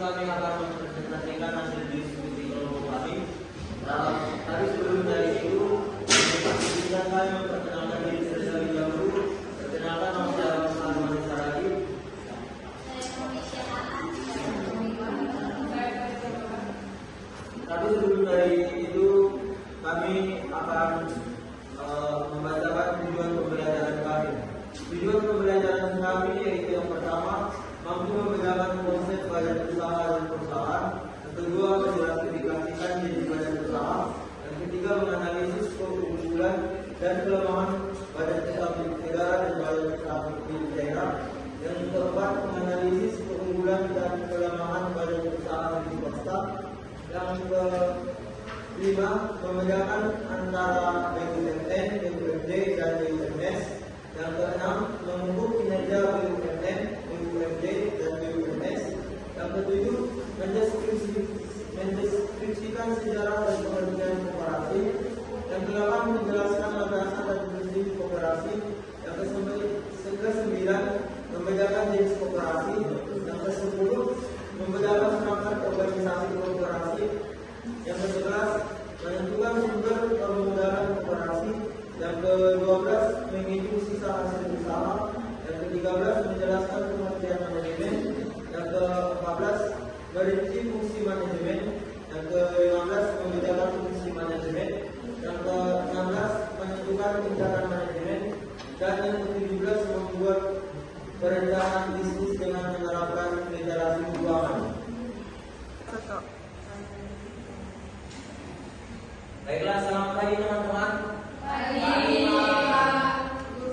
kami akan mempresentasikan hasil diskusi kelompok kami. Tapi sebelum dari itu, izinkan kami memperkenalkan diri terlebih dahulu. Perkenalkan, nama saya Muhammad Saragi. Tapi sebelum dari itu, kami akan membacakan tujuan pembelajaran kami. Tujuan pembelajaran kami yaitu yang pertama, mampu membedakan konsep badan usaha dan perusahaan. Yang kedua, mendiversifikasikan jenis badan usaha. Yang ketiga, menganalisis keunggulan dan kelemahan badan usaha milik negara dan badan usaha milik daerah. Yang keempat, menganalisis keunggulan dan kelemahan badan usaha milik swasta. Yang kelima, membedakan antara BUMN, BUMD, dan BUMS. Yang keenam, mengukur kinerja BUMN, BUMD, dan BUMS. Yang ketujuh, mendeskripsikan sejarah dan pengertian koperasi. Yang kedelapan, menjelaskan batasan dan prinsip koperasi. Yang kesembilan, membedakan jenis koperasi. Yang kesepuluh, membedakan perangkat organisasi koperasi. Yang ke-11, menentukan sumber permodalan koperasi. Yang ke-12, menghitung sisa hasil usaha. Yang ke-13, menjelaskan pengertian manajemen. Yang ke-14, merinci fungsi manajemen. Yang ke-15, membedakan fungsi manajemen. Yang ke-16, menentukan tindakan manajemen. Dan yang ke-17, membuat perencanaan bisnis dengan menerapkan literasi keuangan. Baiklah, selamat pagi teman-teman.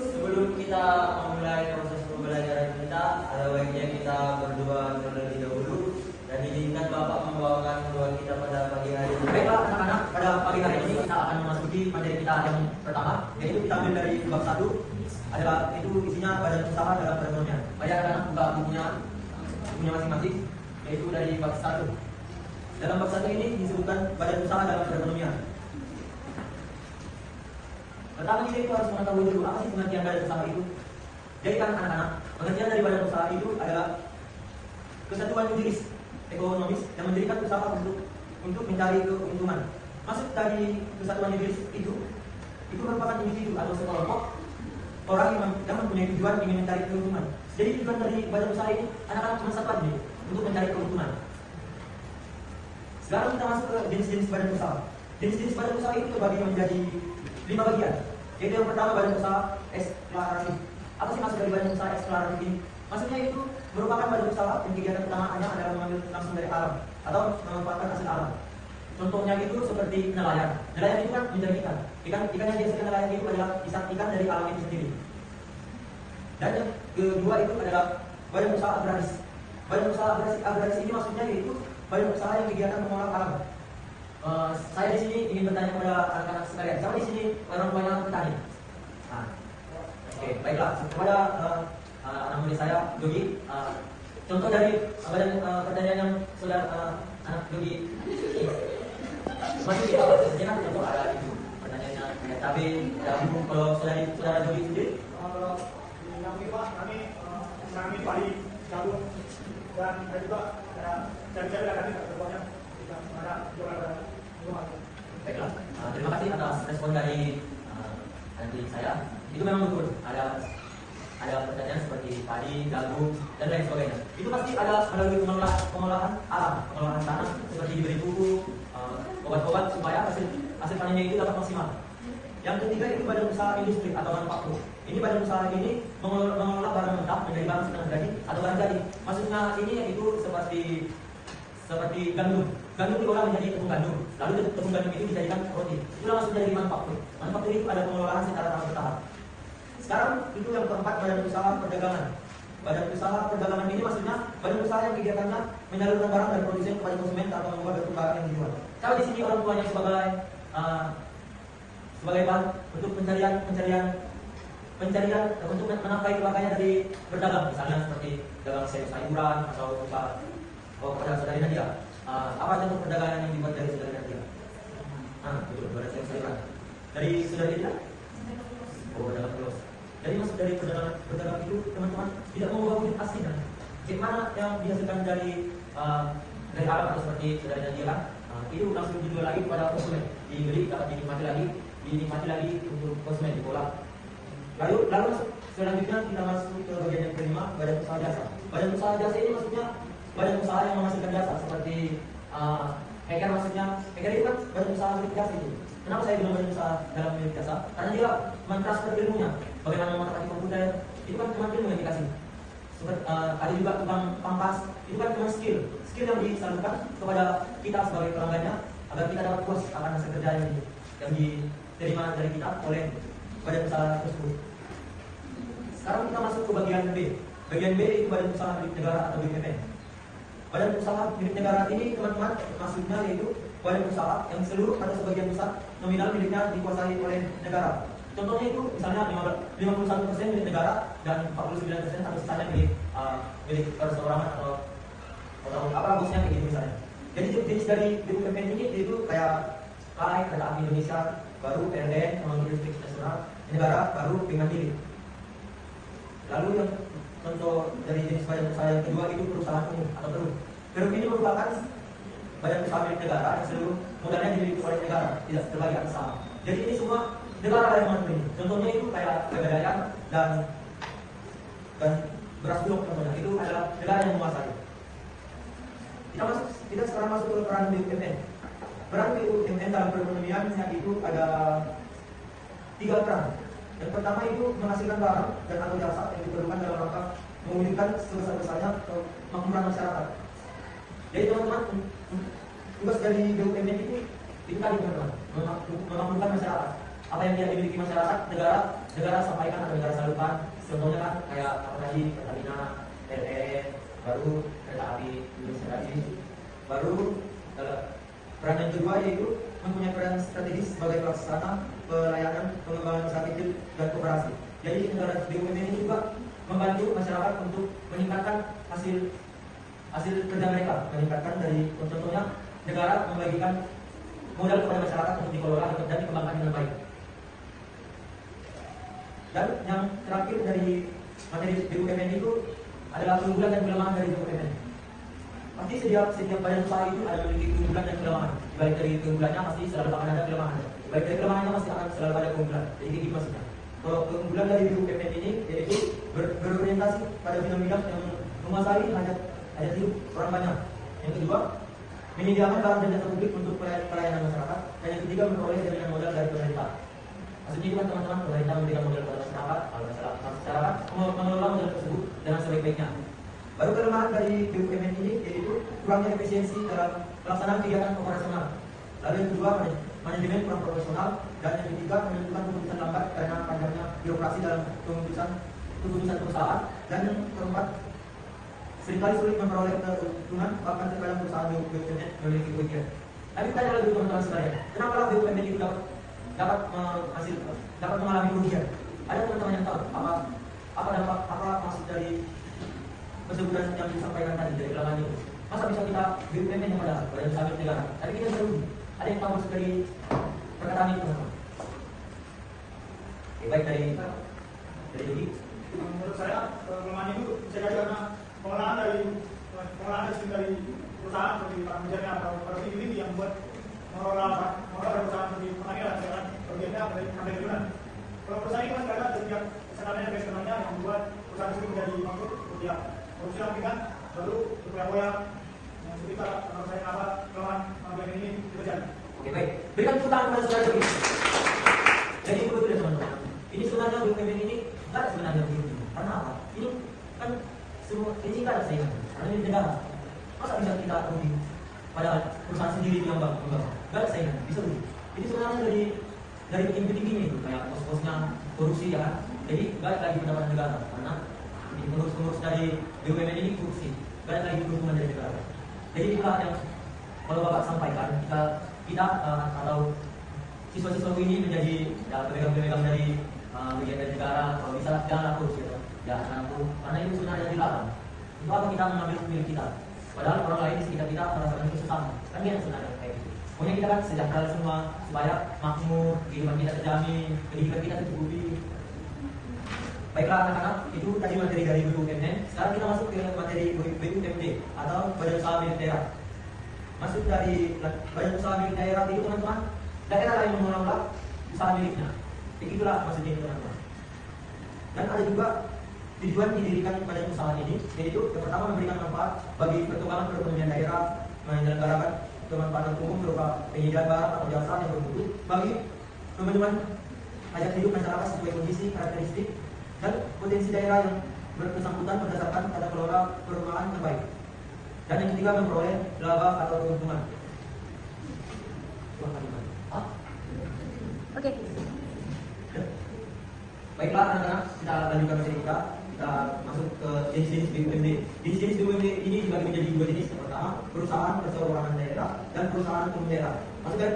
Sebelum kita memulai proses pembelajaran kita, ada baiknya kita berdoa terlebih dahulu. Dan izinkan Bapak membawakan doa kita pada pagi hari ini. Baiklah anak-anak, pada pagi hari ini kita akan memasuki materi kita yang pertama, yaitu kita ambil dari bab 1. Adalah itu isinya badan usaha dalam perekonomian. Mari anak-anak buka bukunya masing-masing, yaitu dari bab 1. Dalam bab 1 ini disebutkan badan usaha dalam perekonomian. Pertama kita itu harus mengetahui dulu apa sih pengertian badan usaha itu. Jadi kan anak-anak, pengertian dari badan usaha itu adalah kesatuan juridis ekonomis yang mendirikan usaha untuk mencari keuntungan. Maksud dari kesatuan juridis itu merupakan individu atau sekelompok orang yang mempunyai tujuan ingin mencari keuntungan. Jadi tujuan dari badan usaha ini anak-anak cuma satu aja, untuk mencari keuntungan. Sekarang kita masuk ke jenis-jenis badan usaha. Jenis-jenis badan usaha itu terbagi menjadi 5 bagian. Yaitu yang pertama badan usaha eksploratif. Apa sih maksud dari badan usaha eksploratif ini? Maksudnya itu merupakan badan usaha yang kegiatan utamanya adalah mengambil langsung dari alam atau memanfaatkan hasil alam. Contohnya itu seperti nelayan. Nelayan itu kan mencari ikan. Ikan yang dihasilkan nelayan itu adalah ikan dari alam itu sendiri. Dan yang kedua itu adalah badan usaha agraris. Badan usaha agraris ini maksudnya yaitu badan usaha yang kegiatan mengolah alam. Saya di sini ingin bertanya kepada anak-anak sekalian. Siapa di sini orang tuanya petani? Oke, baiklah. Kepada anak murid saya, Yogi, contoh dari pertanyaan yang sudah anak Yogi masih kita sejenak contoh ada itu pertanyaannya cabai, jagung. Kalau saudara Yogi sendiri? Kalau kami Pak, kami padi, jagung, dan juga cari-cari kami banyak tidak ada jualan. Baiklah, terima kasih atas respon dari nanti saya. Itu memang betul. Ada pertanyaan seperti padi, jagung, dan lain sebagainya. Itu pasti ada melalui pengolahan alam, pengolahan tanah, seperti diberi pupuk, obat-obat supaya hasil panennya itu dapat maksimal. Yang ketiga itu badan usaha industri atau manufaktur. Ini badan usaha ini mengelola barang mentah menjadi barang setengah jadi atau barang jadi. Maksudnya ini yaitu seperti gandum. Gandum diolah menjadi tepung gandum. Lalu tepung gandum itu dijadikan roti. Itulah maksud dari manufaktur. Manufaktur itu ada pengelolaan secara tahap bertahap. Sekarang itu yang keempat, badan usaha perdagangan. Badan usaha perdagangan ini maksudnya badan usaha yang kegiatannya menyalurkan barang dari produsen kepada konsumen atau membuat barang yang dijual. Kalau di sini orang tuanya sebagai bahan untuk pencarian untuk menafkahi keluarganya dari berdagang, misalnya seperti dagang sayuran atau usaha. Kepada saudari Nadia, apa contoh perdagangan yang dibuat dari saudari Nadia? Betul, dari sayuran. Dari saudari Nadia? Dagang terus. Jadi maksud dari berdagang itu teman-teman tidak mengubah wujud aslinya. Mana yang dihasilkan dari alam atau seperti sudah dijanjikan, itu langsung dijual lagi kepada konsumen, dibeli, dapat dinikmati lagi untuk konsumen diolah. Lalu selanjutnya kita masuk ke bagian yang kelima, badan usaha jasa. Badan usaha jasa ini maksudnya badan usaha yang menghasilkan jasa seperti hacker, maksudnya hacker itu kan badan usaha milik jasa itu. Kenapa saya bilang badan usaha dalam milik jasa? Karena dia mentransfer ilmunya. Bagaimana mengotak komputer, itu kan cuma ilmu yang dikasih. Ada juga tukang pangkas, itu kan cuma skill yang disalurkan kepada kita sebagai pelanggannya agar kita dapat puas akan hasil kerja yang diterima dari kita oleh badan usaha tersebut. Sekarang kita masuk ke bagian B. Bagian B itu badan usaha milik negara atau BUMN. Badan usaha milik negara ini teman-teman maksudnya yaitu badan usaha yang seluruh atau sebagian besar nominal miliknya dikuasai oleh negara. Contohnya itu misalnya 51% milik negara dan 49% atau sisanya milik perseorangan atau apa bosnya kayak gitu misalnya. Jadi jenis dari BUMN ini itu kayak KAI, Kereta Api Indonesia, baru PLN, Pembangunan Listrik Nasional, negara, baru dengan milik. Lalu yang contoh dari jenis badan usaha yang kedua itu perusahaan umum atau perum. Perum ini merupakan badan usaha milik negara yang seluruh modalnya dimiliki oleh negara, tidak terbagi atas saham. Jadi ini semua negara yang mengatur. Contohnya itu kayak Pegadaian dan Beras Bulog contohnya itu adalah negara yang menguasai. Kita sekarang masuk ke peran BUMN. Peran BUMN dalam perekonomian itu ada 3 peran. Yang pertama itu menghasilkan barang dan atau jasa yang diperlukan dalam rangka memulihkan sebesar-besarnya kemakmuran masyarakat. Jadi teman-teman, tugas dari BUMN itu tadi teman-teman, memakmurkan masyarakat. Apa yang tidak dimiliki masyarakat, negara sampaikan atau negara salurkan. Contohnya kan kayak apa tadi, Pertamina, PLN, baru Kereta Api Indonesia tadi. Baru peran yang kedua yaitu mempunyai peran strategis sebagai pelaksana pelayanan pengembangan usaha kecil dan koperasi. Jadi negara BUMN ini juga membantu masyarakat untuk meningkatkan hasil kerja mereka, meningkatkan dari contohnya negara membagikan modal kepada masyarakat untuk dikelola dan dikembangkan dengan baik. Dan yang terakhir dari materi BUMN itu adalah keunggulan dan kelemahan dari BUMN. Pasti setiap badan usaha itu ada memiliki keunggulan dan kelemahan. Baik dari keunggulannya pasti selalu akan ada kelemahan. Baik dari kelemahannya pasti akan selalu ada keunggulan. Jadi gitu maksudnya. Kalau keunggulan dari BUMN ini yaitu berorientasi pada bidang-bidang yang menguasai hajat hidup orang banyak. Yang kedua, menyediakan barang dan jasa publik untuk pelayanan masyarakat. Dan yang ketiga, memperoleh jaminan modal dari pemerintah. Maksudnya itu kan teman-teman, pemerintah memberikan modal kepada masyarakat, kalau masyarakat mengelola modal tersebut dengan sebaik-baiknya. Baru kelemahan dari BUMN ini yaitu kurangnya efisiensi dalam pelaksanaan kegiatan operasional. Lalu yang kedua, manajemen kurang profesional. Dan yang ketiga, menentukan keputusan lambat karena panjangnya birokrasi dalam keputusan perusahaan. Dan yang keempat, seringkali sulit memperoleh keuntungan bahkan terkadang perusahaan BUMN memiliki kerugian. Tapi kita lebih teman-teman sekalian, kenapa BUMN itu dapat mengalami kerugian? Ada teman-teman yang tahu apa maksud dari kesebutan yang disampaikan tadi dari kelemahan itu? Masa bisa kita BUMN yang padahal badan usaha milik negara, tapi kita bisa rugi? Ada yang tahu maksud dari perkataan itu teman-teman? Baik dari Yogi. Menurut saya kelemahan itu bisa jadi karena pengolahan dari perusahaan seperti para manajernya atau para tinggi yang buat mengelola perusahaan seperti pengadilan dengan bagiannya manajemen. Kalau perusahaan itu kan karena setiap kesalahan yang eksternalnya yang membuat perusahaan itu menjadi bangkrut, ya korupsi lakukan baru berpoya yang seperti kalau saya apa kelemahan bagian ini terjadi. Oke baik, berikan tepuk tangan kepada saudara Yogi. Jadi itu betul ya teman-teman. Ini sebenarnya BUMN ini nggak ada sebenarnya begini. Karena apa? Ini kan semua ini nggak ada saingan. Karena ini negara. Masa bisa kita rugi? Padahal perusahaan sendiri yang bangun, nggak ada saingan, bisa rugi. Ini sebenarnya dari tinggi-tingginya itu kayak pos-posnya korupsi ya kan. Jadi nggak ada lagi pendapatan negara karena pengurus dari BUMN ini korupsi. Nggak ada lagi keuntungan dari negara. Jadi itulah yang kalau Bapak sampaikan kita atau siswa-siswa ini menjadi pemegang-pemegang dari bagian dari negara. Kalau bisa jangan terus gitu. Jangan terus karena itu sebenarnya dilarang. Untuk apa kita mengambil milik kita? Padahal orang lain di sekitar kita merasakan kesusahan. Kan dia sebenarnya kayak gitu. Pokoknya kita kan sejahtera semua supaya makmur, kehidupan kita terjamin, pendidikan kita tercukupi. Baiklah anak-anak, itu tadi materi dari BUMN. Sekarang kita masuk ke materi BUMD atau Badan Usaha Milik Daerah. Masuk dari Badan Usaha Milik Daerah itu teman-teman, daerah yang mengelola usaha miliknya. Begitulah maksudnya itu teman-teman. Dan ada juga tujuan didirikan badan usaha ini, yaitu yang pertama memberikan manfaat bagi perkembangan perekonomian daerah, menyelenggarakan kemanfaatan umum berupa penyediaan barang atau jasa yang bermutu bagi teman-teman ajak hidup masyarakat sesuai kondisi, karakteristik, dan potensi daerah yang bersangkutan berdasarkan tata kelola perumahan terbaik. Dan yang ketiga memperoleh laba atau keuntungan. Oke. Baiklah anak-anak, kita lanjutkan materi kita. Kita masuk ke jenis-jenis BUMD. Jenis-jenis BUMD ini dibagi menjadi dua jenis. Yang pertama, perusahaan perseorangan daerah dan perusahaan umum daerah. Masuk dari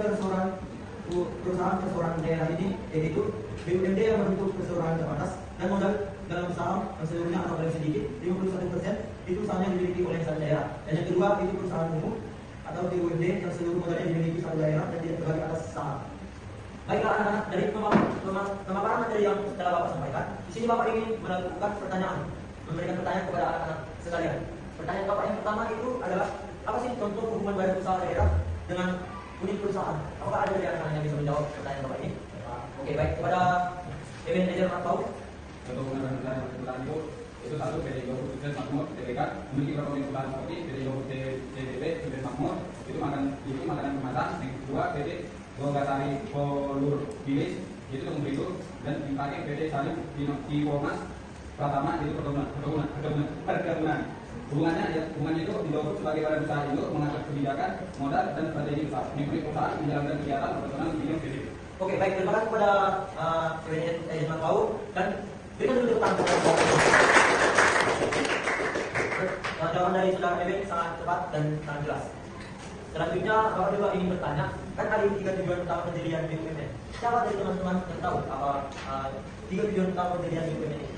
perusahaan perseorangan daerah ini yaitu BUMD yang berbentuk perseorangan terbatas dan modal dalam saham yang seluruhnya atau paling sedikit 51% itu sahamnya dimiliki oleh satu daerah. Dan yang kedua itu perusahaan umum atau BUMD yang seluruh modalnya dimiliki satu daerah dan tidak terbagi atas saham. Baiklah anak-anak, dari pemaparan materi yang telah Bapak sampaikan, di sini Bapak ingin melakukan pertanyaan, memberikan pertanyaan kepada anak-anak sekalian. Pertanyaan Bapak yang pertama itu adalah, apa sih contoh hubungan badan usaha daerah dengan unit perusahaan? Apakah ada dari anak-anak yang bisa menjawab pertanyaan Bapak ini? Oke, baik. Kepada event manager atau contoh hubungan badan perusahaan itu satu PT Yogurt Sukses Makmur TBK memiliki beberapa unit perusahaan seperti PT Yogurt CDP Sukses Makmur itu makanan kemasan. Yang kedua PT Gogasari Polur Bilis itu tepung terigu dan dipakai PT Salim di Formas Pratama itu perkebunan. Hubungannya itu Yogurt sebagai badan usaha itu mengatur kebijakan, modal dan strategi usaha. Mengikuti perusahaan menjalankan kegiatan operasional di bidang PT. Oke, baik. Terima kasih kepada Ejen Makau dan berikan dulu tepuk tangan. Jawaban dari saudara Eben sangat cepat dan sangat jelas. Selanjutnya, Bapak juga ingin bertanya, kan ada 3 tujuan utama pendirian BUMN. Siapa dari teman-teman yang tahu apa 3 tujuan utama pendirian BUMN ini?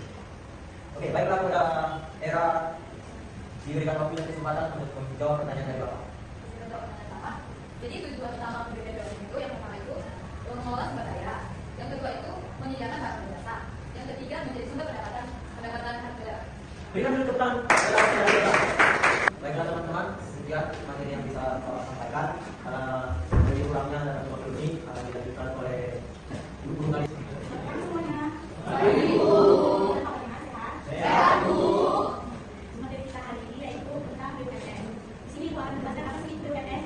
Oke, baiklah kepada Era diberikan waktu dan kesempatan untuk menjawab pertanyaan dari Bapak. Jadi tujuan utama BUMN itu yang pertama itu mengelola sumber daya, yang kedua itu menyediakan barang dan jasa, yang ketiga menjadi sumber pendapatan harga. Berikan dulu tepuk tangan. Baiklah teman-teman, sekian materi yang bisa Bapak sampaikan. Karena dari kurangnya dan waktu ini akan dilanjutkan oleh Ibu Guru Kali. Sehat, Bu. Materi kita hari ini yaitu tentang BUMN. Di sini Bu akan membahas apa sih BUMN?